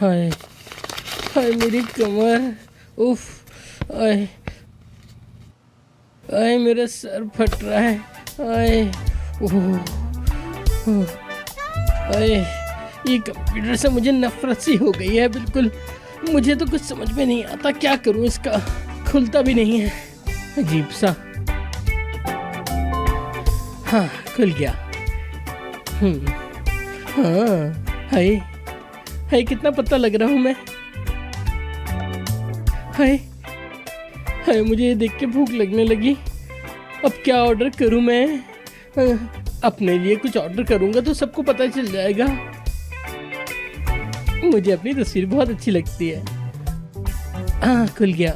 हाय हाय मेरी कमर, उफ, आय आय मेरा सर फट रहा है, आय आय ये कंप्यूटर से मुझे नफरत सी हो गई है बिल्कुल। मुझे तो कुछ समझ में नहीं आता क्या करूं, इसका खुलता भी नहीं है, अजीब सा। हाँ खुल गया। हाँ हाय हाय कितना पतला लग रहा हूँ मैं। हाय हाय मुझे ये देख के भूख लगने लगी। अब क्या ऑर्डर करूँ मैं? अपने लिए कुछ ऑर्डर करूँगा तो सबको पता चल जाएगा। मुझे अपनी तस्वीर बहुत अच्छी लगती है। हाँ खुल गया।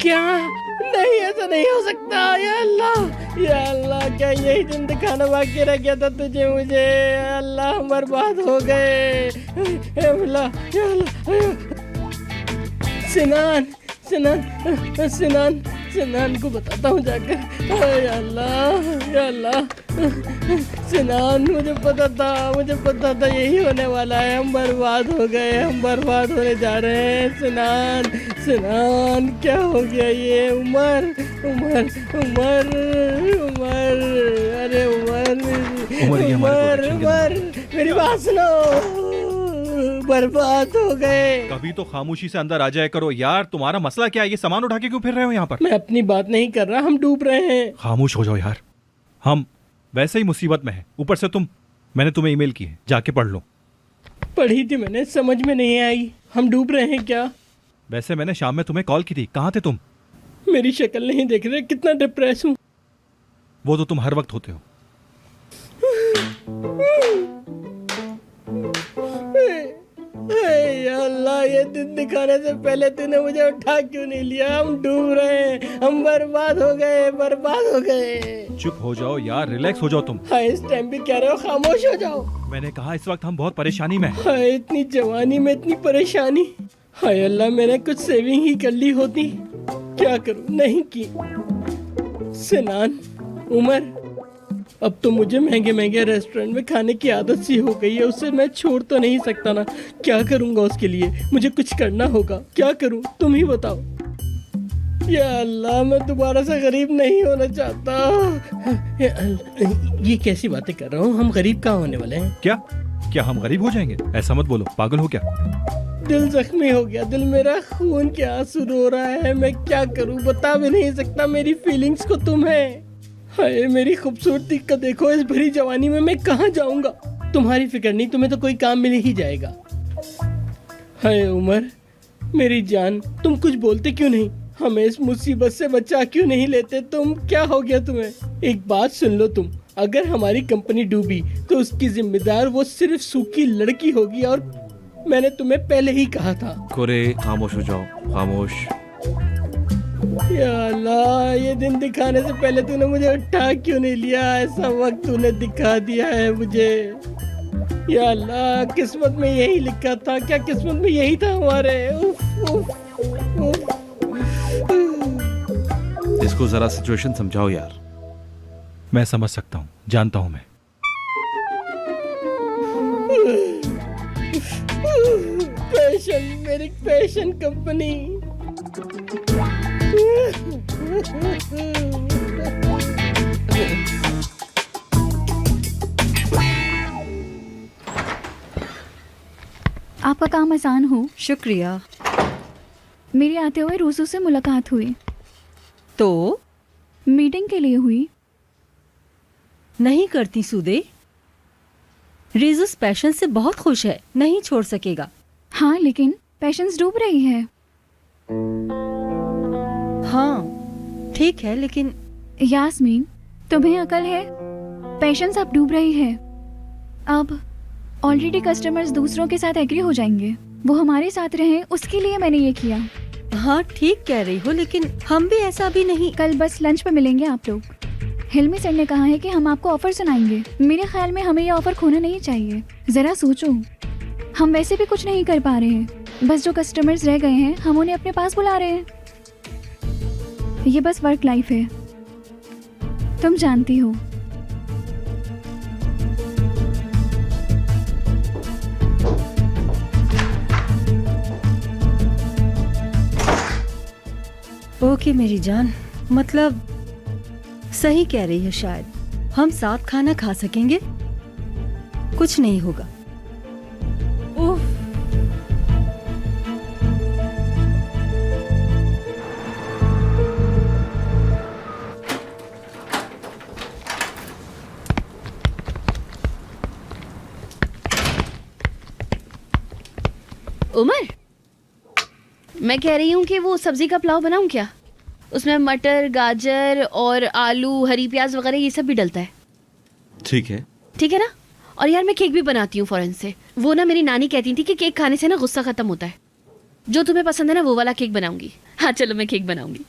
क्या? नहीं ऐसा नहीं हो सकता। या अल्लाह क्या यही दिन दिखाना बाकी रह गया था तुझे मुझे? या अल्लाह हम बर्बाद हो गए। या अल्लाह सिनान सिनान सिनान सिनान को बताता हूँ जाकर। या अल्लाह सिनान मुझे पता था यही होने वाला है। हम बर्बाद हो गए, हम बर्बाद होने जा रहे हैं। सिनान क्या हो गया ये? उमर अरे उमर मेरी बात सुनो। बर्बाद हो गए। कभी तो खामोशी से अंदर आ जाया करो यार। तुम्हारा मसला क्या है? ये सामान उठा के क्यों फिर रहे हो यहाँ पर? मैं अपनी बात नहीं कर रहा, हम डूब रहे हैं। खामोश हो जाओ यार, हम वैसे ही मुसीबत में हैं। ऊपर से मैंने तुम्हें ईमेल की है, जाके पढ़ लो। पढ़ी थी मैंने, समझ में नहीं आई। हम डूब रहे हैं क्या? वैसे मैंने शाम में तुम्हें कॉल की थी, कहाँ थे तुम? मेरी शक्ल नहीं देख रहे कितना डिप्रेस हूँ? वो तो तुम हर वक्त होते हो। अल्लाह ये दिन दिखाने से पहले तूने मुझे उठा क्यों नहीं लिया? हम डूब रहे हैं, हम बर्बाद हो गए। चुप हो जाओ यार, रिलैक्स हो जाओ तुम। हाँ इस टाइम भी कह रहे हो खामोश हो जाओ? मैंने कहा इस वक्त हम बहुत परेशानी में हैं। हाय इतनी जवानी में इतनी परेशानी। हाय अल्लाह मैंने कुछ सेविंग ही कर ली होती। क्या करूं, नहीं की। सिनान, उमर, अब तो मुझे महंगे रेस्टोरेंट में खाने की आदत सी हो गई है। उसे मैं छोड़ तो नहीं सकता ना। क्या करूंगा उसके लिए? मुझे कुछ करना होगा। क्या करूं तुम ही बताओ। या अल्लाह मैं दोबारा से गरीब नहीं होना चाहता। ये कैसी बातें कर रहा हूँ? हम गरीब कहाँ होने वाले हैं? क्या हम गरीब हो जाएंगे? ऐसा मत बोलो, पागल हो क्या? दिल जख्मी हो गया, दिल मेरा खून के आंसू रो रहा है। मैं क्या करूं, बता भी नहीं सकता मेरी फीलिंग्स को तुम्हें। हाय मेरी खूबसूरती का देखो, इस भरी जवानी में मैं कहाँ जाऊंगा? तुम्हारी फिक्र नहीं, तुम्हें तो कोई काम मिल ही जाएगा। हाय उमर मेरी जान, तुम कुछ बोलते क्यों नहीं? हमें इस मुसीबत से बचा क्यों नहीं लेते तुम? क्या हो गया तुम्हें? एक बात सुन लो तुम, अगर हमारी कंपनी डूबी तो उसकी जिम्मेदार वो सिर्फ सूखी लड़की होगी। और मैंने तुम्हें पहले ही कहा था। कोरे खामोश हो जाओ, खामोश। या अल्लाह ये दिन दिखाने से पहले तूने मुझे उठा क्यों नहीं लिया? ऐसा वक्त तूने दिखा दिया है मुझे। या अल्लाह किस्मत में यही लिखा था क्या? किस्मत में यही था हमारे? उफ, उफ, उफ। इसको जरा सिचुएशन समझाओ यार। मैं समझ सकता हूँ, जानता हूँ मैं। मेरी पैशन कंपनी। आपका काम आसान हो। शुक्रिया। मेरे आते हुए रूसू से मुलाकात हुई। तो मीटिंग के लिए हुई। नहीं करती सूदे। रिजुस पैशन से बहुत खुश है, नहीं छोड़ सकेगा। हाँ लेकिन पैशंस डूब रही है। हाँ ठीक है लेकिन यास्मीन तुम्हें अकल है? पैशंस अब डूब रही है। अब ऑलरेडी कस्टमर्स दूसरों के साथ एग्री हो जाएंगे। वो हमारे साथ रहे, उसके लिए मैंने ये किया। हाँ ठीक कह रही हो, लेकिन हम भी ऐसा भी नहीं। कल बस लंच पे मिलेंगे आप लोग। हिलमी सर ने कहा है कि हम आपको ऑफर सुनाएंगे। मेरे ख्याल में हमें ये ऑफर खोना नहीं चाहिए। जरा सोचो, हम वैसे भी कुछ नहीं कर पा रहे हैं। बस जो कस्टमर्स रह गए हैं हम उन्हें अपने पास बुला रहे हैं। ये बस वर्क लाइफ है। तुम जानती हो ओके मेरी जान, मतलब सही कह रही है शायद। हम साथ खाना खा सकेंगे, कुछ नहीं होगा। उफ, उमर, मैं कह रही हूँ कि वो सब्जी का पुलाव बनाऊँ क्या? उसमें मटर, गाजर और आलू, हरी प्याज वगैरह ये सब भी डलता है। ठीक है। ठीक है ना? और यार मैं केक भी बनाती हूँ फौरन से। वो ना मेरी नानी कहती थी कि केक खाने से ना गुस्सा खत्म होता है। जो तुम्हें पसंद है ना वो वाला केक बनाऊंगी। हाँ चलो मैं केक बनाऊंगी।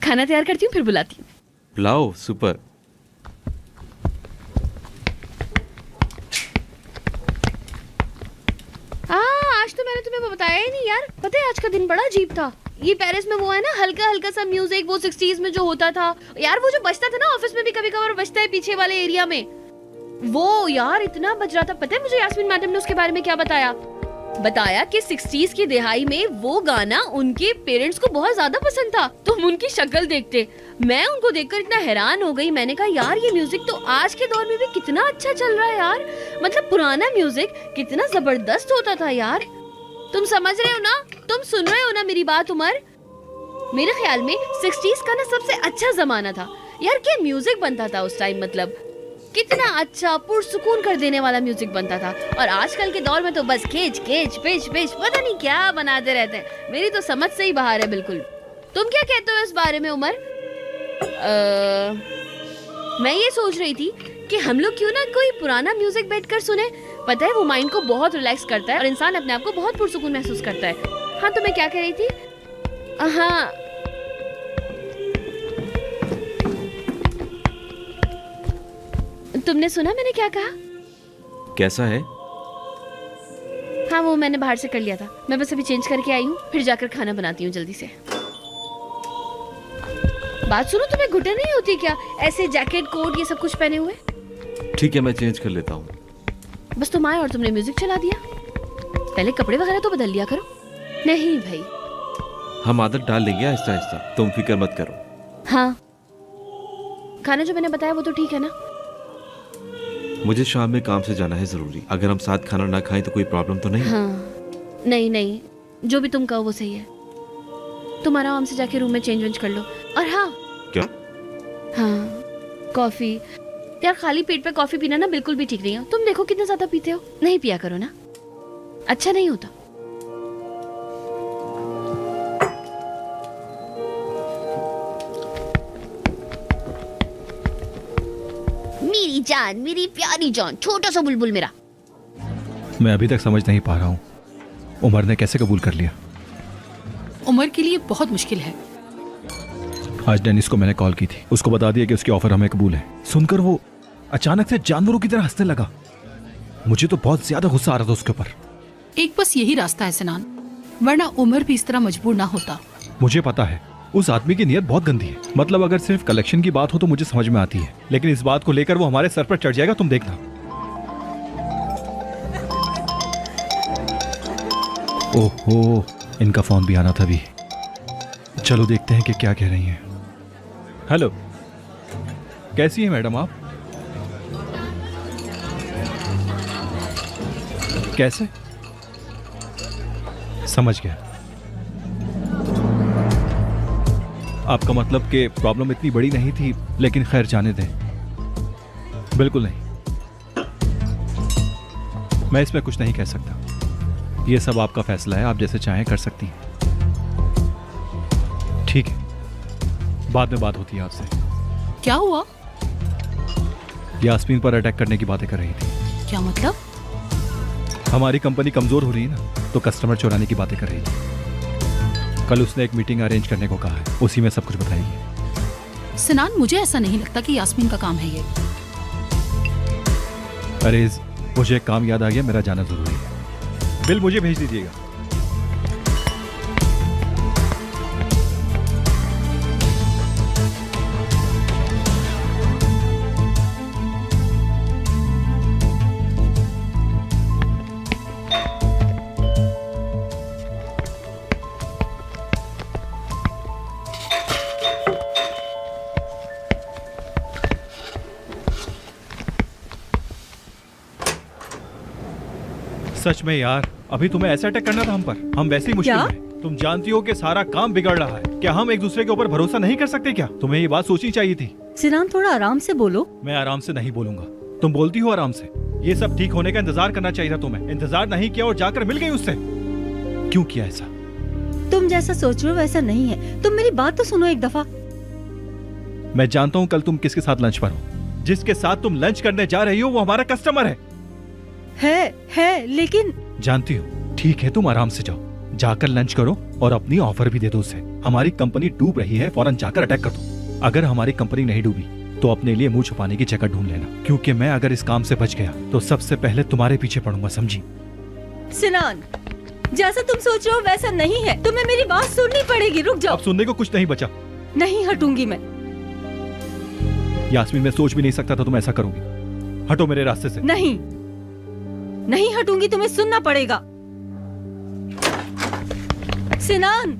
खाना तैयार करती हूँ फिर बुलाती हूँ। पुलाव सुपर। आज तो मैंने तुम्हें बताया ही नहीं यार। पता है आज का दिन बड़ा अजीब था। ये पेरिस में वो है ना हल्का हल्का सा म्यूजिक, वो 60s में जो होता था यार, वो जो बजता था ना ऑफिस में भी कभी कभार बजता है पीछे वाले एरिया में, वो यार इतना बज रहा था। पता है मुझे यास्मीन मैडम ने उसके बारे में क्या बताया कि 60s की दिहाई में वो गाना उनके पेरेंट्स को बहुत ज्यादा पसंद था। तुम उनकी शक्ल देखते, मैं उनको देखकर इतना हैरान हो गई। मैंने कहा यार ये म्यूजिक तो आज के दौर में भी कितना अच्छा चल रहा है यार। मतलब पुराना म्यूजिक कितना जबरदस्त होता था यार। तुम समझ रहे हो ना? तुम सुन रहे हो ना मेरी बात उमर? मेरे ख्याल में 60s का ना सबसे अच्छा जमाना था यार। क्या म्यूजिक बनता था उस टाइम, मतलब कितना अच्छा पुरसुकून कर देने वाला म्यूजिक बनता था। और आजकल के दौर में तो बस खींच खींच पेच पेच पता नहीं क्या बनाते रहते हैं। मेरी तो समझ से ही बाहर है बिल्कुल। तुम क्या कहते हो इस बारे में उमर? मैं ये सोच रही थी कि हम लोग क्यों ना कोई पुराना म्यूजिक बैठकर सुने। पता है वो माइंड को बहुत रिलैक्स करता है और इंसान अपने आप को बहुत पुरसुकून महसूस करता है। हाँ तो मैं क्या कह रही थी? हाँ तुमने सुना मैंने क्या कहा? कैसा है? हाँ वो मैंने बाहर से कर लिया था। मैं बस अभी चेंज करके आई हूँ, फिर जाकर खाना बनाती हूँ जल्दी से। बात सुनो, तुम्हें घुटन नहीं होती क्या ऐसे जैकेट कोट ये सब कुछ पहने हुए? ठीक है मैं चेंज कर लेता हूँ। बस तुम आए और तुमने म्यूजिक चला दिया। पहले कपड़े वगैरह तो बदल लिया करो। नहीं भाई, हम आदत डाल लेंगे आहिस्ता आहिस्ता, तुम फिक्र मत करो। हाँ खाना जो मैंने बताया वो तो ठीक है ना? मुझे शाम में काम से जाना है जरूरी। अगर हम साथ खाना ना खाएं तो कोई प्रॉब्लम तो नहीं? हाँ नहीं नहीं, जो भी तुम कहो वो सही है। तुम आराम से जाके रूम में चेंज वेंज कर लो। और हाँ क्या? हाँ कॉफी यार, खाली पेट पे कॉफी पीना ना बिल्कुल भी ठीक नहीं है। तुम देखो कितना ज्यादा पीते हो। नहीं पिया करो ना, अच्छा नहीं होता। मेरी जान, मेरी प्यारी जान, छोटा सा बुलबुल मेरा। मैं अभी तक समझ नहीं पा रहा हूँ उमर ने कैसे कबूल कर लिया। उमर के लिए बहुत मुश्किल है। आज डेनिस को मैंने कॉल की थी, उसको बता दिया कि उसकी ऑफर हमें कबूल है। सुनकर वो अचानक से जानवरों की तरह हंसने लगा। मुझे तो बहुत ज्यादा गुस्सा आ रहा था उसके ऊपर। एक बस यही रास्ता है सिनान, वरना उमर भी इस तरह मजबूर ना होता। मुझे पता है उस आदमी की नीयत बहुत गंदी है। मतलब अगर सिर्फ कलेक्शन की बात हो तो मुझे समझ में आती है, लेकिन इस बात को लेकर वो हमारे सर पर चढ़ जाएगा, तुम देखना। ओहो, इनका फोन भी आना था भी। चलो देखते हैं कि क्या कह रही हैं। हेलो, कैसी हैं मैडम आप? कैसे? समझ गया। आपका मतलब कि प्रॉब्लम इतनी बड़ी नहीं थी, लेकिन खैर जाने दें। बिल्कुल नहीं, मैं इसमें कुछ नहीं कह सकता। ये सब आपका फैसला है, आप जैसे चाहें कर सकती हैं। ठीक है, बाद में बात होती है आपसे। क्या हुआ? यास्मीन पर अटैक करने की बातें कर रही थी। क्या मतलब? हमारी कंपनी कमजोर हो रही है ना, तो कस्टमर चुराने की बातें कर रही थी। कल उसने एक मीटिंग अरेंज करने को कहा है, उसी में सब कुछ बताएगी। सिनान, मुझे ऐसा नहीं लगता कि यास्मीन का काम है ये। अरे मुझे एक काम याद आ गया, मेरा जाना जरूरी है। बिल मुझे भेज दीजिएगा। सच में यार, अभी तुम्हें ऐसा अटैक करना था हम पर? हम वैसे ही मुश्किल क्या? में। तुम जानती हो कि सारा काम बिगड़ रहा है। क्या हम एक दूसरे के ऊपर भरोसा नहीं कर सकते क्या? तुम्हें ये बात सोचनी चाहिए थी। सिनान, थोड़ा आराम से बोलो। मैं आराम से नहीं बोलूंगा। तुम बोलती हो आराम से। ये सब ठीक होने का इंतजार करना चाहिए था तुम्हें। इंतजार नहीं किया और जाकर मिल गई उससे। क्यों किया ऐसा? तुम जैसा सोच रहे हो वैसा नहीं है। तुम मेरी बात तो सुनो एक दफा। मैं जानता हूँ कल तुम किसके साथ लंच पर हो। जिसके साथ तुम लंच करने जा रही हो वो हमारा कस्टमर है, लेकिन जानती हो। ठीक है, तुम आराम से जाओ, जाकर लंच करो और अपनी ऑफर भी दे दो उसे। हमारी कंपनी डूब रही है, फौरन जाकर अटैक कर दो। अगर हमारी कंपनी नहीं डूबी तो अपने लिए मुंह छुपाने की जगह ढूंढ लेना, क्योंकि मैं अगर इस काम से बच गया तो सबसे पहले तुम्हारे पीछे पड़ूंगा, समझी? सिनान, जैसा तुम सोच रहे हो वैसा नहीं है। तुम्हें मेरी बात सुननी पड़ेगी। रुक जाओ। अब सुनने को कुछ नहीं बचा। नहीं हटूंगी मैं। यास्मीन, मैं सोच भी नहीं सकता था तुम ऐसा करोगी। हटो मेरे रास्ते से। नहीं हटूंगी। तुम्हें सुनना पड़ेगा। सिनान,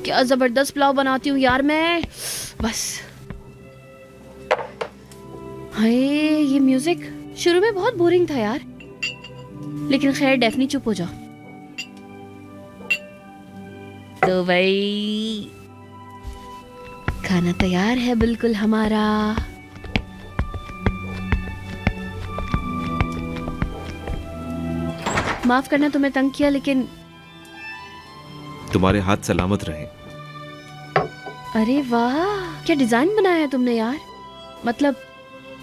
क्या जबरदस्त पुलाव बनाती हूँ यार मैं। बस हाय, ये म्यूजिक शुरू में बहुत बोरिंग था यार, लेकिन खैर डेफनी चुप हो जाओ। तो भाई खाना तैयार है बिल्कुल हमारा। माफ करना तुम्हें तंग किया, लेकिन तुम्हारे हाथ सलामत रहे। अरे वाह, क्या डिजाइन बनाया है तुमने यार। मतलब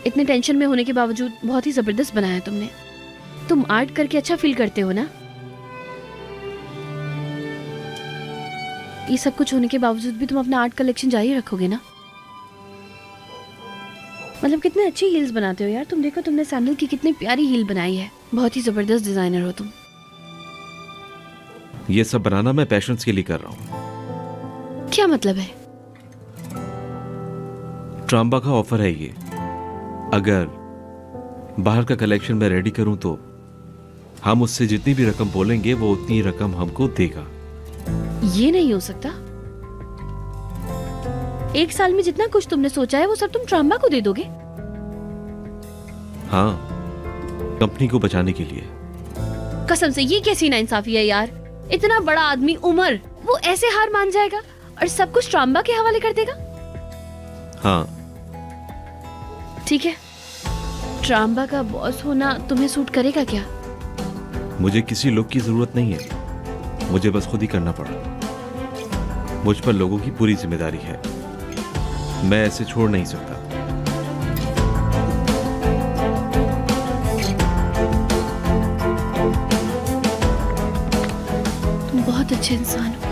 इतने टेंशन में होने के बावजूद बहुत ही जबरदस्त बनाया है तुमने। तुम आर्ट करके अच्छा फील करते हो ना। ये सब कुछ होने के बावजूद भी तुम अपना आर्ट कलेक्शन जारी रखोगे ना। मतलब कितने अच्छी हील्स बनाते हो यार तुम। देखो तुमने सैंडल की कितनी प्यारी हील बनाई है। बहुत ही जबरदस्त डिजाइनर हो तुम। ये सब बनाना मैं पैशंस के लिए कर रहा हूँ। क्या मतलब है? ट्राम्बा का ऑफर है ये। अगर बाहर का कलेक्शन मैं रेडी करूं तो हम उससे जितनी भी रकम बोलेंगे वो उतनी रकम हमको देगा। ये नहीं हो सकता। एक साल में जितना कुछ तुमने सोचा है वो सब तुम ट्राम्बा को दे दोगे? हाँ, कंपनी को बचाने के लिए। कसम से ये कैसी नाइंसाफी है यार। इतना बड़ा आदमी उमर, वो ऐसे हार मान जाएगा और सब कुछ ट्राम्बा के हवाले कर देगा? हाँ, ठीक है, ट्राम्बा का बॉस होना तुम्हें सूट करेगा क्या? मुझे किसी लोग की जरूरत नहीं है, मुझे बस खुद ही करना पड़ा। मुझ पर लोगों की पूरी जिम्मेदारी है, मैं ऐसे छोड़ नहीं सकता। तुम बहुत अच्छे इंसान हो।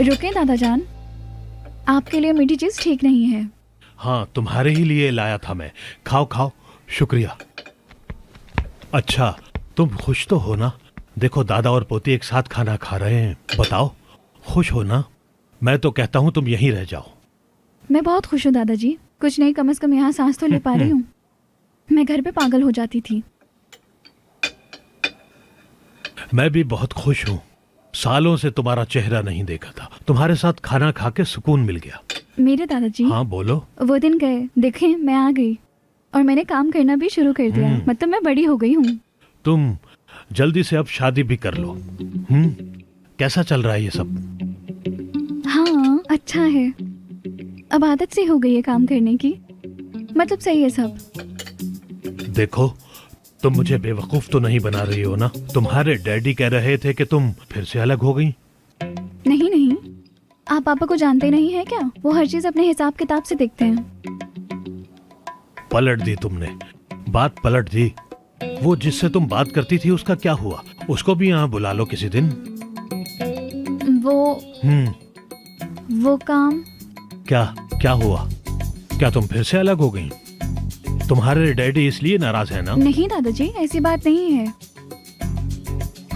रुके दादाजान, आपके लिए मीठी चीज ठीक नहीं है। हाँ, तुम्हारे ही लिए लाया था मैं। खाओ खाओ, शुक्रिया। अच्छा, तुम खुश तो हो ना? देखो, दादा और पोती एक साथ खाना खा रहे हैं। बताओ, खुश हो ना? मैं तो कहता हूँ तुम यहीं रह जाओ। मैं बहुत खुश हूँ दादाजी। कुछ नहीं, कम से कम यहाँ सांस तो ले पा रही हूँ। मैं घर पे पागल हो जाती थी। मैं भी बहुत खुश हूँ। सालों से तुम्हारा चेहरा नहीं देखा था। तुम्हारे साथ खाना खा के सुकून मिल गया। मेरे दादाजी हाँ बोलो। वो दिन गए, देखें मैं आ गई और मैंने काम करना भी शुरू कर दिया। मतलब मैं बड़ी हो गई हूँ। तुम जल्दी से अब शादी भी कर लो। कैसा चल रहा है ये सब? हाँ अच्छा है, अब आदत सी हो गई है काम करने की। मतलब सही है सब। देखो तुम मुझे बेवकूफ तो नहीं बना रही हो ना? तुम्हारे डैडी कह रहे थे कि तुम फिर से अलग हो गई। नहीं नहीं, आप पापा को जानते नहीं है क्या? वो हर चीज अपने हिसाब किताब से देखते हैं। पलट दी तुमने, बात पलट दी। वो जिससे तुम बात करती थी उसका क्या हुआ? उसको भी यहाँ बुला लो किसी दिन। वो काम। क्या हुआ? क्या तुम फिर से अलग हो गई? तुम्हारे डैडी इसलिए नाराज है ना? नहीं दादाजी, ऐसी बात नहीं है।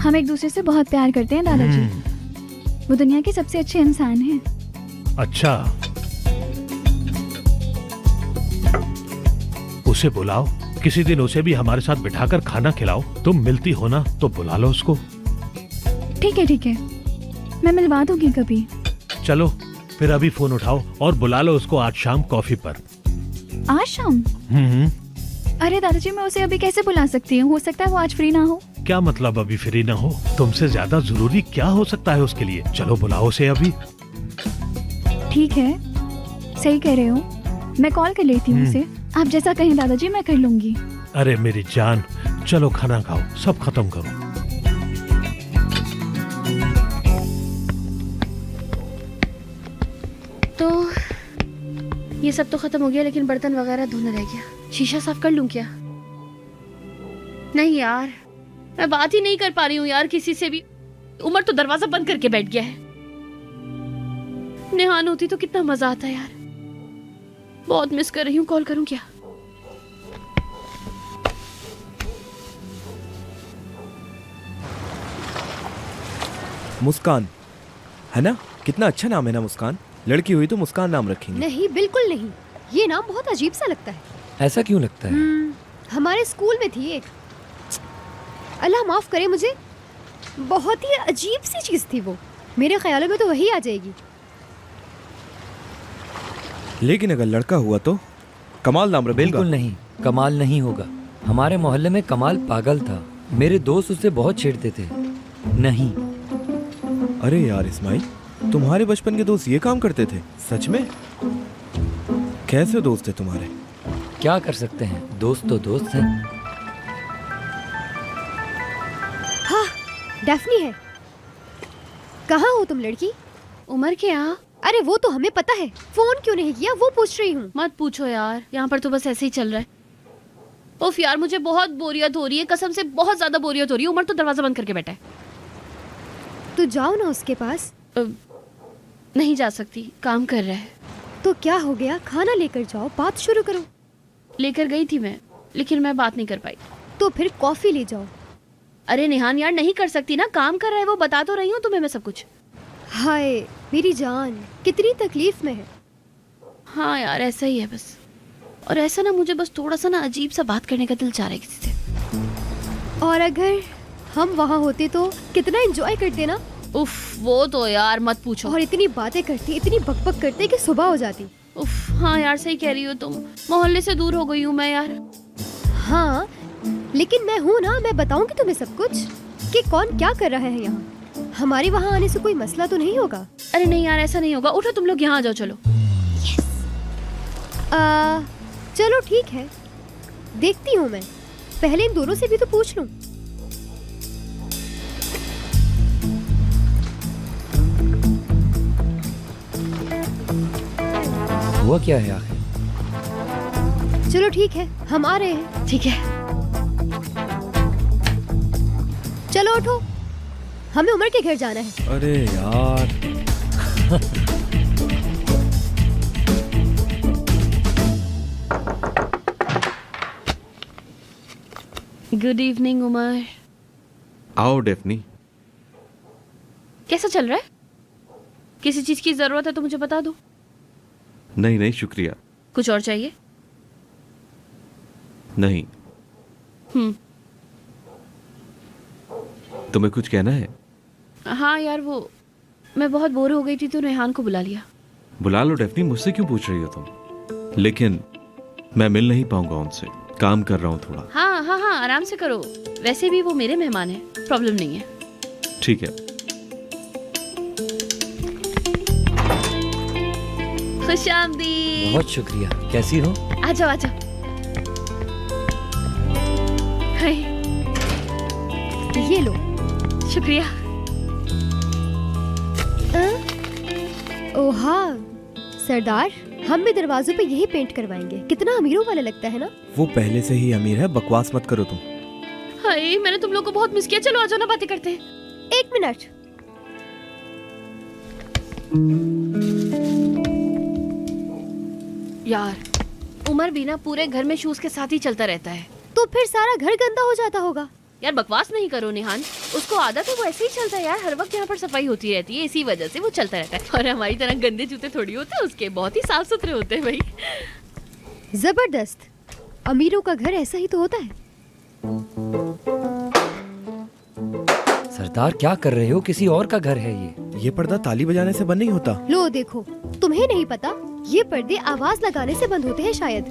हम एक दूसरे से बहुत प्यार करते हैं दादाजी। वो दुनिया के सबसे अच्छे इंसान हैं। अच्छा, उसे बुलाओ किसी दिन, उसे भी हमारे साथ बिठाकर खाना खिलाओ। तुम मिलती हो ना तो बुला लो उसको। ठीक है, मैं मिलवा दूंगी कभी। चलो फिर अभी फोन उठाओ और बुला लो उसको आज शाम कॉफी पर। आज शाम? अरे दादाजी, मैं उसे अभी कैसे बुला सकती हूँ? हो सकता है वो आज फ्री ना हो। क्या मतलब अभी फ्री ना हो? तुमसे ज्यादा जरूरी क्या हो सकता है उसके लिए? चलो बुलाओ उसे अभी। ठीक है, सही कह रहे हो, मैं कॉल कर लेती हूँ उसे। आप जैसा कहें दादाजी, मैं कर लूंगी। अरे मेरी जान, चलो खाना खाओ, सब खत्म करो। तो ये सब तो खत्म हो गया, लेकिन बर्तन वगैरह धोना रह गया। शीशा साफ कर लूं क्या? नहीं यार, मैं बात ही नहीं कर पा रही हूँ यार किसी से भी। उमर तो दरवाजा बंद करके बैठ गया है। नेहान होती तो कितना मजा आता यार। बहुत मिस कर रही हूँ। कॉल करूँ क्या? मुस्कान है ना? कितना अच्छा नाम है ना मुस्कान। लड़की हुई तो मुस्कान नाम रखेंगे। नहीं बिल्कुल नहीं, ये नाम बहुत अजीब सा लगता है। ऐसा क्यों लगता है? हमारे स्कूल में थी एक, अल्लाह माफ करे मुझे, बहुत ही अजीब सी चीज थी वो। मेरे ख्यालों में तो वही आ जाएगी। लेकिन अगर लड़का हुआ तो कमाल नाम रखेगा। बिल्कुल नहीं, कमाल नहीं होगा। हमारे मोहल्ले में कमाल पागल था, मेरे दोस्त उससे बहुत छेड़ते थे। नहीं। अरे यार इस्माइल, तुम्हारे बचपन के दोस्त ये काम करते थे? सच में? कैसे दोस्त थे तुम्हारे? क्या कर सकते हैं, दोस्त तो दोस्त हैं। हाँ, डैफ्नी है। कहाँ हो तुम लड़की? उमर के यहाँ। अरे वो तो हमें पता है, फोन क्यों नहीं किया वो पूछ रही हूँ। मत पूछो यार, यहाँ पर तो बस ऐसे ही चल रहा है। उफ यार, मुझे बहुत बोरियत हो रही है, कसम से बहुत ज्यादा बोरियत हो रही है। उमर तो दरवाजा बंद करके बैठा है। तो जाओ ना उसके पास। नहीं जा सकती, काम कर रहा है। तो क्या हो गया, खाना लेकर जाओ, बात शुरू करो। लेकर गई थी मैं, लेकिन मैं बात नहीं कर पाई। तो फिर कॉफी ले जाओ। अरे निहान यार, नहीं कर सकती ना, काम कर रहा है वो, बता तो रही हूँ तुम्हें मैं सब कुछ। हाय मेरी जान, कितनी तकलीफ में है। हाँ यार, ऐसा ही है बस। और ऐसा ना, मुझे बस थोड़ा सा ना अजीब सा बात करने का दिल चाह रहा है किसी से। और अगर हम वहाँ होते तो कितना एंजॉय करते ना। उफ, वो तो यार मत पूछो। और इतनी बातें करती, इतनी बकबक करते कि सुबह हो जाती। उफ, हाँ यार सही कह रही हो तुम। मोहल्ले से दूर हो गई हूँ मैं यार। हाँ लेकिन मैं हूँ ना, मैं बताऊंगी तुम्हें सब कुछ कि कौन क्या कर रहा है यहाँ। हमारे वहाँ आने से कोई मसला तो नहीं होगा? अरे नहीं यार, ऐसा नहीं होगा। उठो तुम लोग, यहाँ आ जाओ। चलो चलो ठीक है, देखती हूँ मैं। पहले इन दोनों से भी तो पूछ लूं। हुआ क्या है आखिर? चलो ठीक है, हम आ रहे हैं। ठीक है, चलो उठो, हमें उमर के घर जाना है। अरे यार गुड इवनिंग उमर। आओ डेफनी। कैसा चल रहा है? किसी चीज की जरूरत है तो मुझे बता दो। नहीं नहीं शुक्रिया। कुछ और चाहिए? नहीं। तुम्हें कुछ कहना है? हाँ यार, वो मैं बहुत बोर हो गई थी तो रेहान को बुला लिया। बुला लो डेफनी, मुझसे क्यों पूछ रही हो तुम? लेकिन मैं मिल नहीं पाऊंगा उनसे, काम कर रहा हूँ थोड़ा। हाँ हाँ हाँ, आराम से करो। वैसे भी वो मेरे मेहमान हैं, प्रॉब्लम नहीं है। ठीक है। खुशामदीद। बहुत शुक्रिया। कैसी हो? आ जाओ आ जाओ। हाय, ये लो। शुक्रिया। ओहा सरदार, हम भी दरवाजों पे यही पेंट करवाएंगे। कितना अमीरों वाला लगता है ना। वो पहले से ही अमीर है, बकवास मत करो तुम। हाय, मैंने तुम लोग को बहुत मिस किया। चलो आ जाओ ना, बातें करते हैं। 1 मिनट। यार, उमर भी ना पूरे घर में शूज के साथ ही चलता रहता है। तो फिर सारा घर गंदा हो जाता होगा। यार बकवास नहीं करो निहान, उसको आदत है, वो ऐसे ही चलता है यार। हर वक्त यहाँ पर सफाई होती रहती है, इसी वजह से वो चलता रहता है। और हमारी तरह गंदे जूते थोड़ी होते हैं उसके, बहुत ही साफ सुथरे होते हैं भाई। जबरदस्त। अमीरों का घर ऐसा ही तो होता है। सरदार क्या कर रहे हो? किसी और का घर है ये पर्दा ताली बजाने से बंद नहीं होता। लो देखो, तुम्हें नहीं पता, ये पर्दे आवाज लगाने से बंद होते हैं शायद।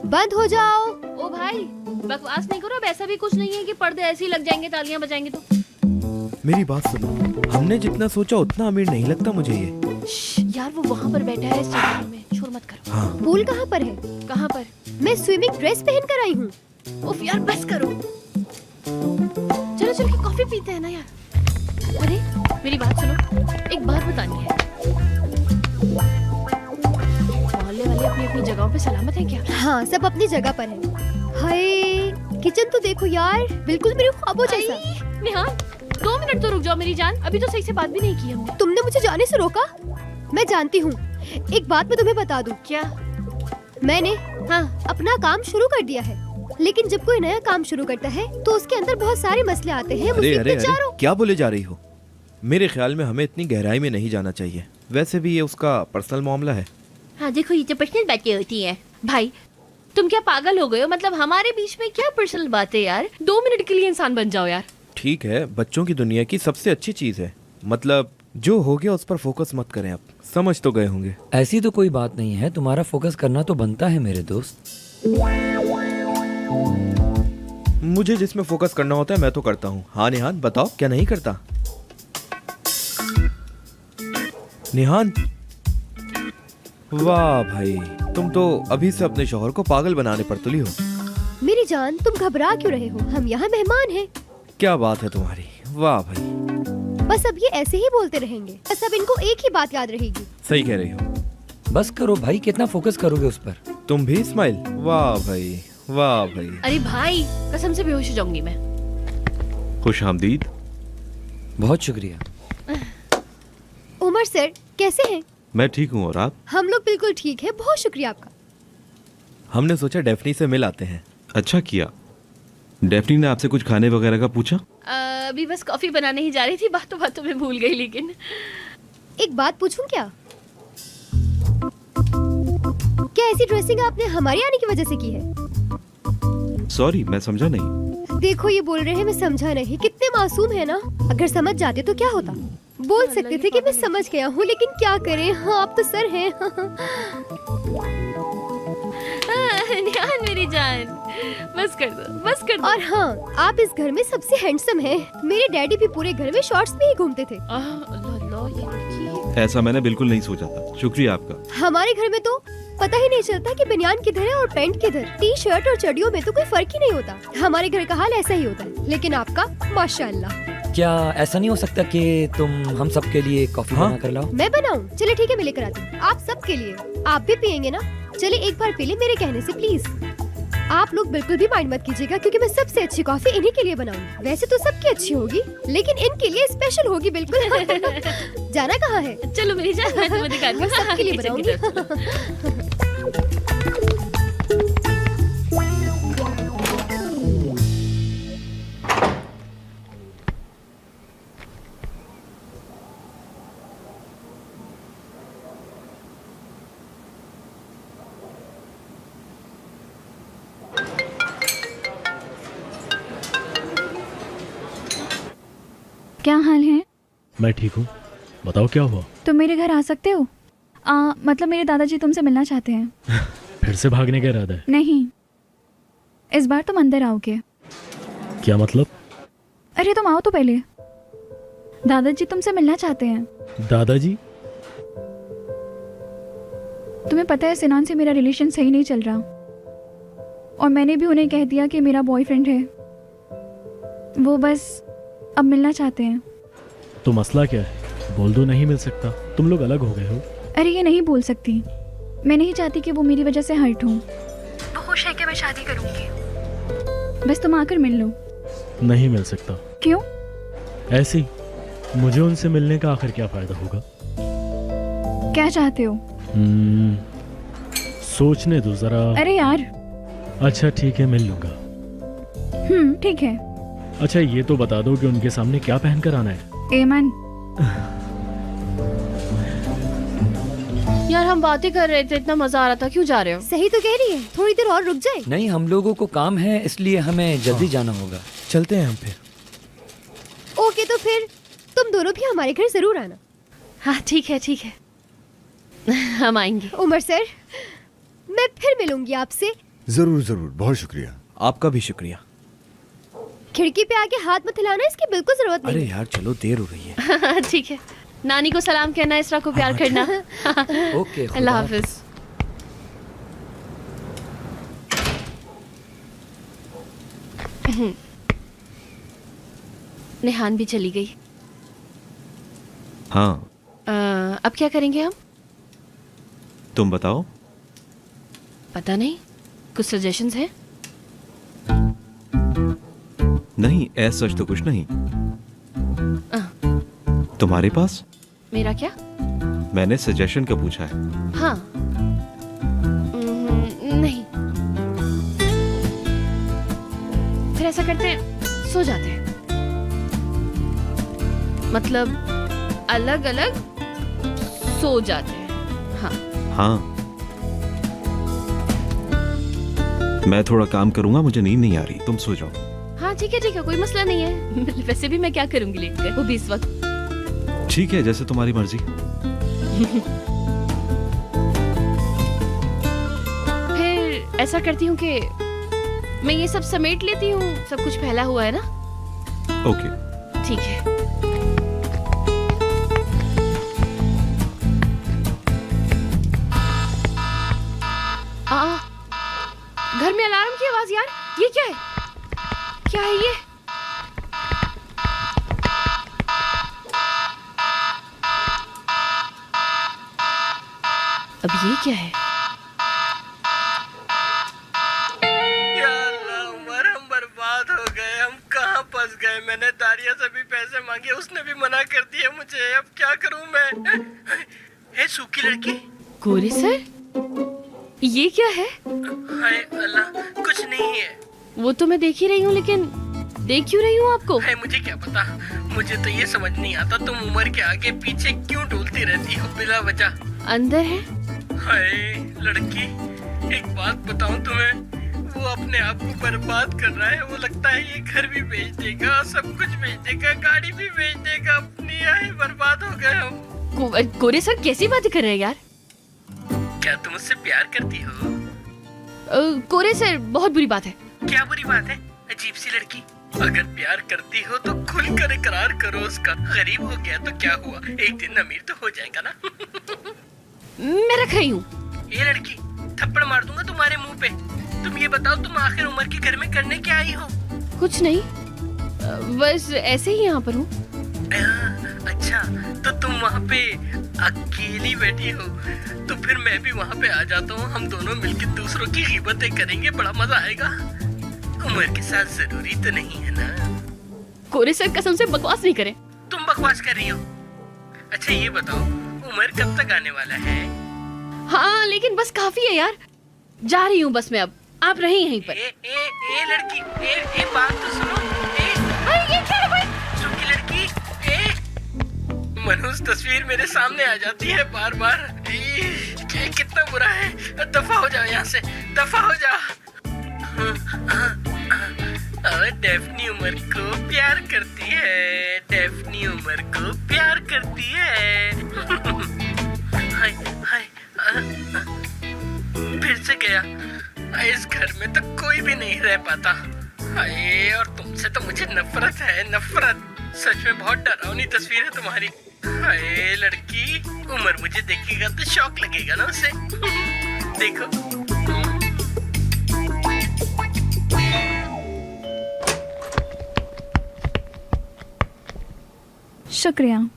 बंद हो जाओ। ओ भाई, बकवास नहीं करो। अब ऐसा भी कुछ नहीं है कि पर्दे ऐसे ही लग जाएंगे तालियां बजाएंगे तो। मेरी बात सुनो, हमने जितना सोचा उतना अमीर नहीं लगता मुझे ये। यार वो वहाँ पर बैठा है इस चेयर में, शोर मत करो। हाँ। पूल कहाँ पर है? कहाँ पर? मैं स्विमिंग ड्रेस पहन कर आई हूँ। उफ यार, बस करो। चलो चल के कॉफी पीते हैं ना यार। अरे मेरी बात सुनो, एक बात बतानी है। मोहल्ले वाले अपनी अपनी जगहों पे सलामत हैं क्या? हाँ, सब अपनी जगह पर है। हाय, किचन तो देखो यार, बिल्कुल मेरे ख्वाबों जैसा। निहान, 2 मिनट तो रुक जाओ मेरी जान, अभी तो सही से बात भी नहीं की हमने। तुमने मुझे जाने से रोका? मैं जानती हूँ। एक बात मैं तुम्हें बता दूं। क्या? मैंने अपना काम शुरू कर दिया है, लेकिन जब कोई नया काम शुरू करता है तो उसके अंदर बहुत सारे मसले आते हैं। अरे क्या बोले जा रही हो? मेरे ख्याल में हमें इतनी गहराई में नहीं जाना चाहिए। वैसे भी ये उसका पर्सनल मामला है। हाँ देखो, ये तो पर्सनल बातें होती हैं। भाई तुम क्या पागल हो गए हो? मतलब हमारे बीच में क्या पर्सनल बातें यार? 2 मिनट के लिए इंसान बन जाओ यार। ठीक है, बच्चों की दुनिया की सबसे अच्छी चीज है। मतलब जो हो गया उस पर फोकस मत करें। आप समझ तो गए होंगे। ऐसी तो कोई बात नहीं है, तुम्हारा फोकस करना तो बनता है मेरे दोस्त। मुझे जिसमें फोकस करना होता है मैं तो करता हूँ। हाँ निहान, बताओ क्या नहीं करता? निहान, वाह भाई, तुम तो अभी से अपने शौहर को पागल बनाने पर तुली हो। मेरी जान, तुम घबरा क्यों रहे हो? हम यहाँ मेहमान हैं। क्या बात है तुम्हारी, वाह भाई। बस अब ये ऐसे ही बोलते रहेंगे, बस अब इनको एक ही बात याद रहेगी। सही कह रही हो। बस करो भाई, कितना फोकस करोगे उस पर? तुम भी इस्माइल, वाह भाई वाह भाई। अरे भाई, कसम से बेहोश हो जाऊंगी मैं। खुशामदीद। बहुत शुक्रिया। उमर सर कैसे हैं? मैं ठीक हूँ, और आप? हम लोग बिल्कुल ठीक है, बहुत शुक्रिया आपका। हमने सोचा डेफनी से मिल आते हैं। अच्छा किया। डेफनी ने आपसे कुछ खाने वगैरह का पूछा? अभी बस कॉफी बनाने ही जा रही थी, बातों बातों में भूल गई। लेकिन एक बात पूछूं क्या? क्या ऐसी ड्रेसिंग आपने हमारे आने की वजह से की है? सॉरी, मैं समझा नहीं। देखो ये बोल रहे हैं मैं समझा नहीं। कितने मासूम है ना। अगर समझ जाते तो क्या होता? बोल सकते थे कि मैं समझ गया हूँ, लेकिन क्या करें। हाँ, आप तो सर हैं। निहान मेरी जान, बस कर दो, बस कर दो। और हाँ, आप इस घर में सबसे हैंडसम हैं। मेरे डैडी भी पूरे घर में शॉर्ट्स में ही घूमते थे। अल्लाह, ये लड़की। ऐसा मैंने बिल्कुल नहीं सोचा था, शुक्रिया आपका। हमारे घर में तो पता ही नहीं चलता कि बनियान किधर है और पैंट किधर। टी शर्ट और चड्डियों में तो कोई फर्क ही नहीं होता। हमारे घर का हाल ऐसा ही होता है, लेकिन आपका माशाअल्लाह। क्या ऐसा नहीं हो सकता कि तुम हम सब के लिए कॉफी बना कर लाओ? मैं बनाऊं? चले ठीक है, मैं लेकर आती हूँ। आप सब के लिए। आप भी पियेंगे ना? चले एक बार पी ले मेरे कहने से प्लीज। आप लोग बिल्कुल भी माइंड मत कीजिएगा, क्योंकि मैं सबसे अच्छी कॉफी इन्हीं के लिए बनाऊंगी। वैसे तो सबकी अच्छी होगी, लेकिन इनके लिए स्पेशल होगी बिल्कुल। जाना कहाँ है? चलो मेरी जान, मैं तुम्हें दिखाती हूँ। सबके लिए बनाऊंगी। क्या हाल है? मैं ठीक हूँ, बताओ क्या हुआ? तुम मेरे घर आ सकते हो? मतलब मेरे दादाजी तुमसे मिलना चाहते हैं। फिर से भागने का इरादा है? नहीं, इस बार तुम अंदर आओगे। क्या मतलब? अरे तुम आओ तो पहले, दादाजी तुमसे मिलना चाहते हैं। दादाजी? तुम्हें पता है सिनान से मेरा रिलेशन सही नहीं चल रहा, और मैंने भी उन्हें कह दिया कि मेरा बॉयफ्रेंड है। वो बस अब मिलना चाहते हैं। तो मसला क्या है? बोल दो नहीं मिल सकता, तुम लोग अलग हो गए हो। अरे ये नहीं बोल सकती, मैं नहीं चाहती कि वो मेरी वजह से हर्ट हो। वो खुश है कि मैं शादी करूंगी, बस तुम आकर मिल लो। नहीं मिल सकता। क्यों? ऐसे ही। मुझे उनसे मिलने का आखिर क्या फायदा होगा? क्या चाहते हो? सोचने दो जरा। अरे यार। अच्छा ठीक है, मिल लूंगा। ठीक है। अच्छा ये तो बता दो कि उनके सामने क्या पहन कर आना है? एमन। यार हम बातें कर रहे थे, इतना मजा आ रहा था, क्यों जा रहे हो? सही तो कह रही है, थोड़ी देर और रुक जाए। नहीं, हम लोगों को काम है, इसलिए हमें जल्दी जाना होगा। चलते हैं हम फिर। ओके, तो फिर तुम दोनों भी हमारे घर जरूर आना। हाँ ठीक है ठीक है, हम आएंगे। उमर सर, मैं फिर मिलूंगी आपसे। जरूर जरूर, बहुत शुक्रिया। आपका भी शुक्रिया। खिड़की पे आके हाथ मत हिलाना, इसकी बिल्कुल जरूरत नहीं। अरे यार चलो, देर हो रही है। ठीक है, नानी को सलाम कहना, इसरा को प्यार करना। ओके, अल्लाह हाफिज। नेहान भी चली गई। हाँ, अब क्या करेंगे हम? तुम बताओ। पता नहीं, कुछ सजेशंस हैं? नहीं, ऐसा सच तो कुछ नहीं। तुम्हारे पास? मेरा क्या? मैंने सजेशन का पूछा है। हाँ। नहीं। फिर ऐसा करते हैं, सो जाते हैं। मतलब अलग अलग सो जाते हैं। हाँ। हाँ, मैं थोड़ा काम करूंगा, मुझे नींद नहीं आ रही, तुम सो जाओ। हाँ ठीक है, कोई मसला नहीं है। वैसे भी मैं क्या करूंगी लेटकर, वो भी इस वक्त। ठीक है, जैसे तुम्हारी मर्जी। फिर ऐसा करती हूँ कि मैं ये सब समेट लेती हूँ, सब कुछ फैला हुआ है ना। ओके ठीक है। घर में अलार्म की आवाज यार, ये क्या है? क्या है ये? अब ये क्या है? या अल्लाह उमर, हम बर्बाद हो गए, हम कहाँ फंस गए। मैंने दारिया से भी पैसे मांगे, उसने भी मना कर दिया मुझे। अब क्या करूं मैं? हे सूखी लड़की। गोरे सर, ये क्या है? हाय अल्लाह, कुछ नहीं है। वो तो मैं देख ही रही हूँ, लेकिन देख क्यों रही हूँ आपको? है, मुझे क्या पता। मुझे तो ये समझ नहीं आता तुम उमर के आगे पीछे क्यों डोलती रहती हो बिला वजह। अंदर है? हाय लड़की, एक बात बताऊं तुम्हें, वो अपने आप को बर्बाद कर रहा है। वो लगता है ये घर भी बेच देगा, सब कुछ बेच देगा, गाड़ी भी बेच देगा अपनी। आए बर्बाद हो गए हम। गोरे सर कैसी बातें कर रहे हैं यार? क्या तुम उससे प्यार करती हो? गोरे सर, बहुत बुरी बात है। क्या बुरी बात है? अजीब सी लड़की। अगर प्यार करती हो तो खुलकर इकरार करो उसका। गरीब हो गया तो क्या हुआ, एक दिन अमीर तो हो जाएगा ना। मैं रख रही हूँ। ये लड़की, थप्पड़ मार दूंगा तुम्हारे मुंह पे। तुम ये बताओ, तुम आखिर उमर के घर में करने क्या आई हो? कुछ नहीं, बस ऐसे ही यहाँ पर हूँ। अच्छा, तो तुम वहाँ पे अकेली बैठी हो, तो फिर मैं भी वहाँ पे आ जाता हूँ। हम दोनों मिलकर दूसरों की गिबतें करेंगे, बड़ा मजा आएगा। उमर के साथ जरूरी तो नहीं है ना? गोरे सर कसम से बकवास नहीं करे। तुम बकवास कर रही हो? अच्छा ये बताओ, उमर कब तक आने वाला है? हाँ लेकिन बस काफी है यार, जा रही हूँ बस मैं अब, आप रही यहीं पर। ए लड़की, ए बात तो सुनो। ये क्या है भाई? सूखी लड़की, मनहूस तस्वीर मेरे सामने आ जाती है बार बार। कितना बुरा है, दफा हो जाओ यहाँ से, दफा हो जाओ। डेफनी उमर को प्यार करती है, डेफनी उमर को प्यार करती है। हाय हाय गया। इस घर में तो कोई भी नहीं रह पाता। हाय, और तुमसे तो मुझे नफरत है, नफरत। सच में बहुत डरावनी तस्वीर है तुम्हारी। हाय लड़की, उमर मुझे देखेगा तो शौक लगेगा ना उसे। देखो। शुक्रिया।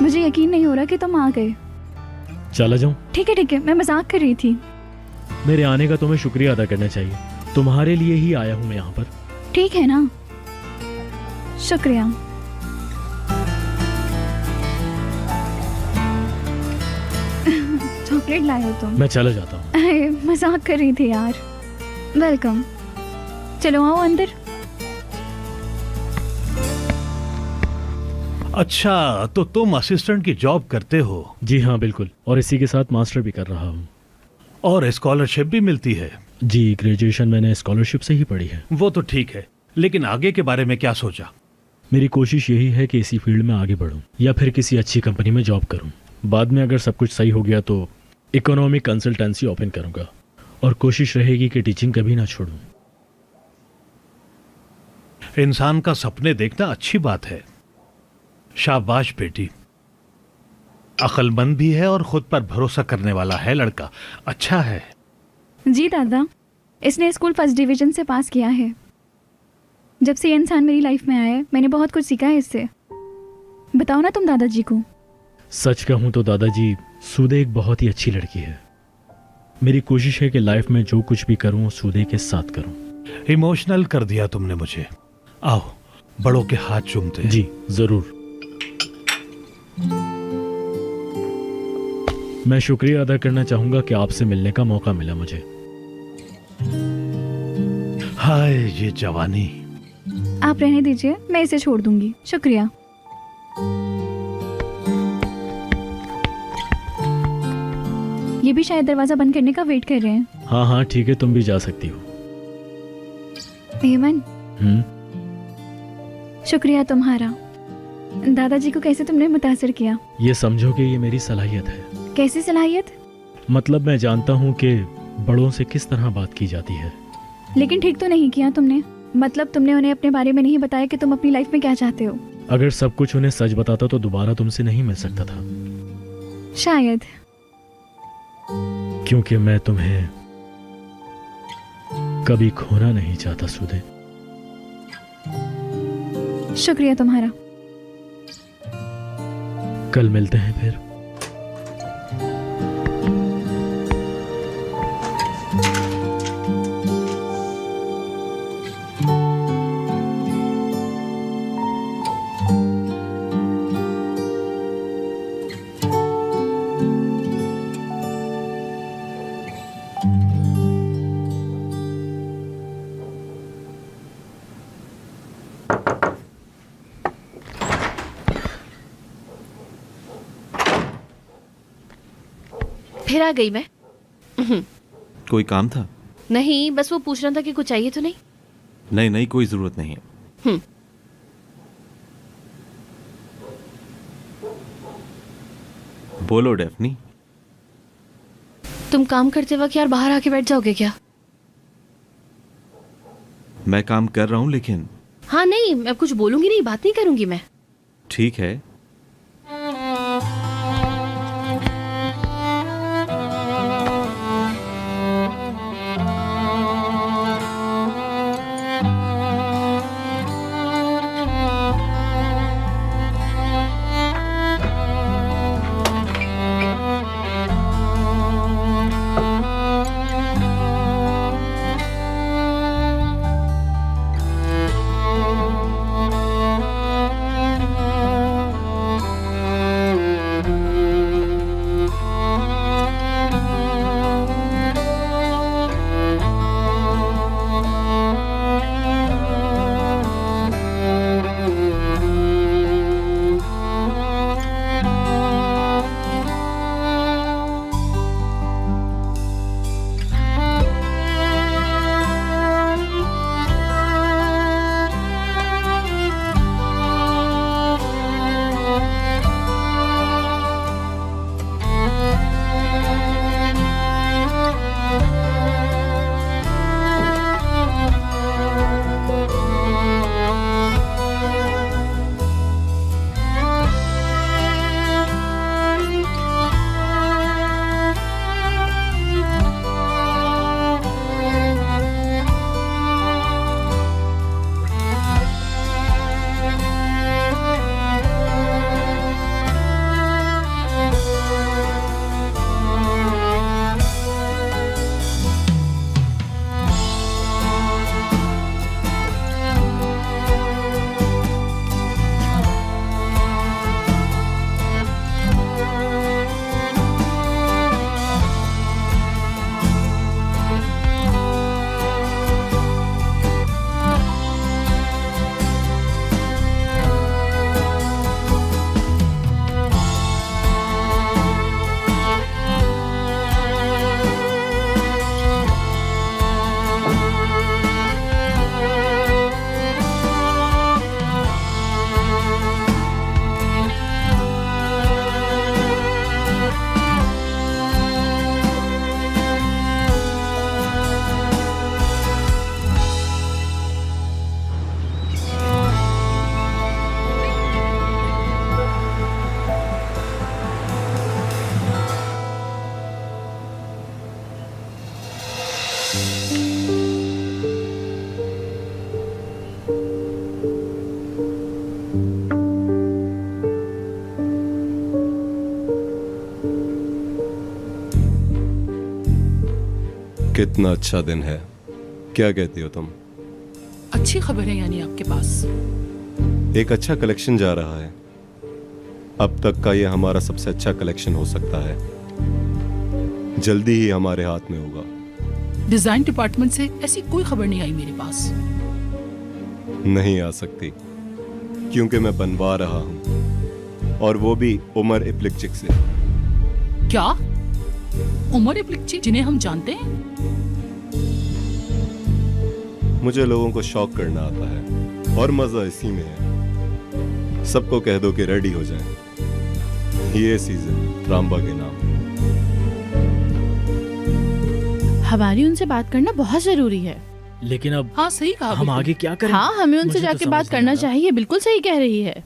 मुझे यकीन नहीं हो रहा कि तुम आ गए। चला जाऊं? ठीक है, मैं मजाक कर रही थी। मेरे आने का तुम्हें शुक्रिया अदा करना चाहिए। तुम्हारे लिए ही आया हूं मैं यहाँ पर। ठीक है ना, शुक्रिया। चॉकलेट लाए हो तुम। मैं चला जाता हूँ। अरे मजाक कर रही थी यार। वेलकम। चलो आओ अंदर। अच्छा, तो तुम असिस्टेंट की जॉब करते हो? जी हाँ बिल्कुल, और इसी के साथ मास्टर भी कर रहा हूँ। और स्कॉलरशिप भी मिलती है? जी, ग्रेजुएशन मैंने स्कॉलरशिप से ही पढ़ी है। वो तो ठीक है, लेकिन आगे के बारे में क्या सोचा? मेरी कोशिश यही है कि इसी फील्ड में आगे बढ़ूं या फिर किसी अच्छी कंपनी में जॉब करूं। बाद में अगर सब कुछ सही हो गया तो इकोनॉमिक कंसल्टेंसी ओपन करूंगा और कोशिश रहेगी कि टीचिंग कभी ना छोड़ूं। इंसान का सपने देखना अच्छी बात है। शाबाश बेटी, अक्लमंद भी है और खुद पर भरोसा करने वाला है लड़का। अच्छा है। जी दादा, इसने स्कूल फर्स्ट डिवीजन से पास किया है। जब से ये इंसान मेरी लाइफ में आया है, मैंने बहुत कुछ सीखा है इससे। बताओ ना तुम दादाजी को। सच कहूं तो दादाजी, सूदे एक बहुत ही अच्छी लड़की है। मेरी कोशिश है कि लाइफ में जो कुछ भी करूं सूदे के साथ करूं। इमोशनल कर दिया तुमने मुझे। आओ, बड़ों के हाथ चूमते हैं। जी जरूर। मैं शुक्रिया अदा करना चाहूंगा कि आपसे मिलने का मौका मिला मुझे। हाय ये जवानी। आप रहने दीजिए, मैं इसे छोड़ दूंगी। शुक्रिया। ये भी शायद दरवाजा बंद करने का वेट कर रहे हैं। हाँ हाँ ठीक है, तुम भी जा सकती हो। हेमन, शुक्रिया तुम्हारा। दादाजी को कैसे तुमने मुतासिर किया? ये समझो कि ये मेरी सलाहियत है। कैसी सलाहियत? मतलब मैं जानता हूँ कि बड़ों से किस तरह बात की जाती है। लेकिन ठीक तो नहीं किया तुमने। मतलब तुमने उन्हें अपने बारे में नहीं बताया कि तुम अपनी लाइफ में क्या चाहते हो। अगर सब कुछ उन्हें सच बताता तो दोबारा तुमसे नहीं मिल सकता था। शायद। क्योंकि मैं तुम्हें कभी खोना नहीं चाहता सूदे। शुक्रिया तुम्हारा। कल मिलते हैं फिर। फिर आ गई मैं। कोई काम था? नहीं, बस वो पूछना था कि कुछ चाहिए तो नहीं। नहीं नहीं, कोई जरूरत नहीं है। बोलो डेफनी। तुम काम करते वक्त यार बाहर आके बैठ जाओगे क्या? मैं काम कर रहा हूं लेकिन। हाँ नहीं, मैं कुछ बोलूंगी नहीं, बात नहीं करूंगी मैं। ठीक है। कितना अच्छा दिन है, क्या कहती हो तुम? अच्छी खबर है यानी आपके पास। एक अच्छा कलेक्शन जा रहा है। अब तक का ये हमारा सबसे अच्छा कलेक्शन हो सकता है। जल्दी ही हमारे हाथ में होगा। डिजाइन डिपार्टमेंट से ऐसी कोई खबर नहीं आई मेरे पास। नहीं आ सकती, क्योंकि मैं बनवा रहा हूं, और वो भी उमर इप्लिकचिक से। क्या? उमर इप्लिकचिक, जिन्हें हम जानते हैं? मुझे लोगों को शॉक करना आता है, और मजा इसी में है। सबको कह दो कि रेडी हो जाएं। ये सीजन रामबा के नाम। हमारी उनसे बात करना बहुत जरूरी है। लेकिन अब हाँ सही कहा। हम आगे क्या करें? हाँ, हमें उनसे मुझे तो जाके समझ बात नहीं करना आ रहा। चाहिए। बिल्कुल सही कह रही है।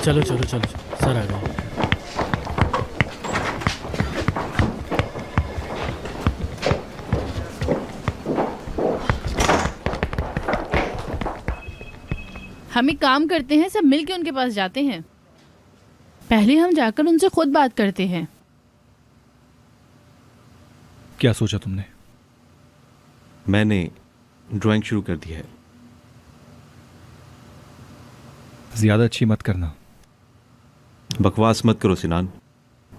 चलो चलो चलो, सर आ गए। हम एक काम करते हैं, सब मिलके उनके पास जाते हैं। पहले हम जाकर उनसे खुद बात करते हैं। क्या सोचा तुमने? मैंने ड्राइंग शुरू कर दी है। ज्यादा अच्छी मत करना। बकवास मत करो सिनान,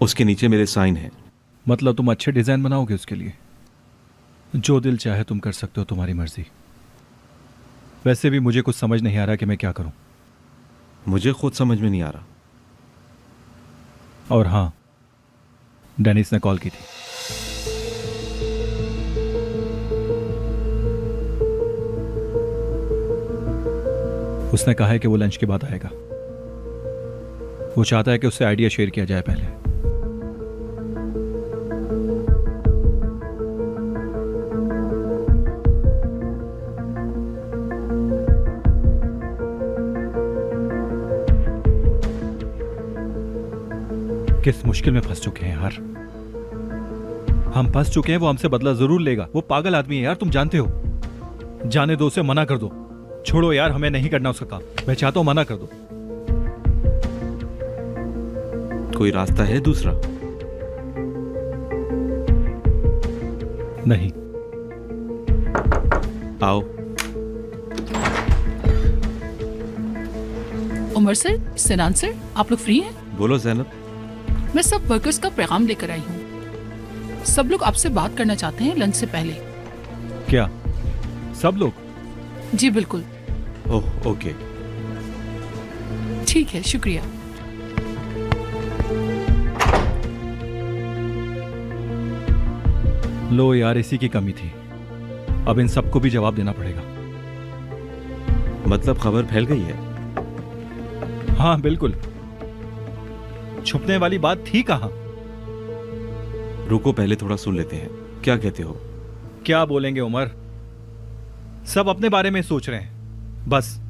उसके नीचे मेरे साइन हैं। मतलब तुम अच्छे डिजाइन बनाओगे उसके लिए? जो दिल चाहे तुम कर सकते हो, तुम्हारी मर्जी। वैसे भी मुझे कुछ समझ नहीं आ रहा कि मैं क्या करूं। मुझे खुद समझ में नहीं आ रहा। और हाँ, डेनिस ने कॉल की थी। उसने कहा है कि वो लंच के बाद आएगा। वो चाहता है कि उससे आइडिया शेयर किया जाए पहले। किस मुश्किल में फंस चुके हैं यार। हम फंस चुके हैं, वो हमसे बदला जरूर लेगा। वो पागल आदमी है यार, तुम जानते हो। जाने दो, उसे मना कर दो। छोड़ो यार, हमें नहीं करना उसका काम। मैं चाहता हूं मना कर दो। कोई रास्ता है दूसरा? नहीं। आओ। उमर सर, सिनान सर, आप लोग फ्री हैं? बोलो जैनब। मैं सब वर्कर्स का पैगाम लेकर आई हूँ। सब लोग आपसे बात करना चाहते हैं लंच से पहले। क्या सब लोग? जी बिल्कुल। ओह ओके, ठीक है, शुक्रिया। लो यार, इसी की कमी थी। अब इन सबको भी जवाब देना पड़ेगा। मतलब खबर फैल गई है? हाँ बिल्कुल। छुपने वाली बात थी कहां? रुको, पहले थोड़ा सुन लेते हैं। क्या कहते हो? क्या बोलेंगे उमर? सब अपने बारे में सोच रहे हैं बस।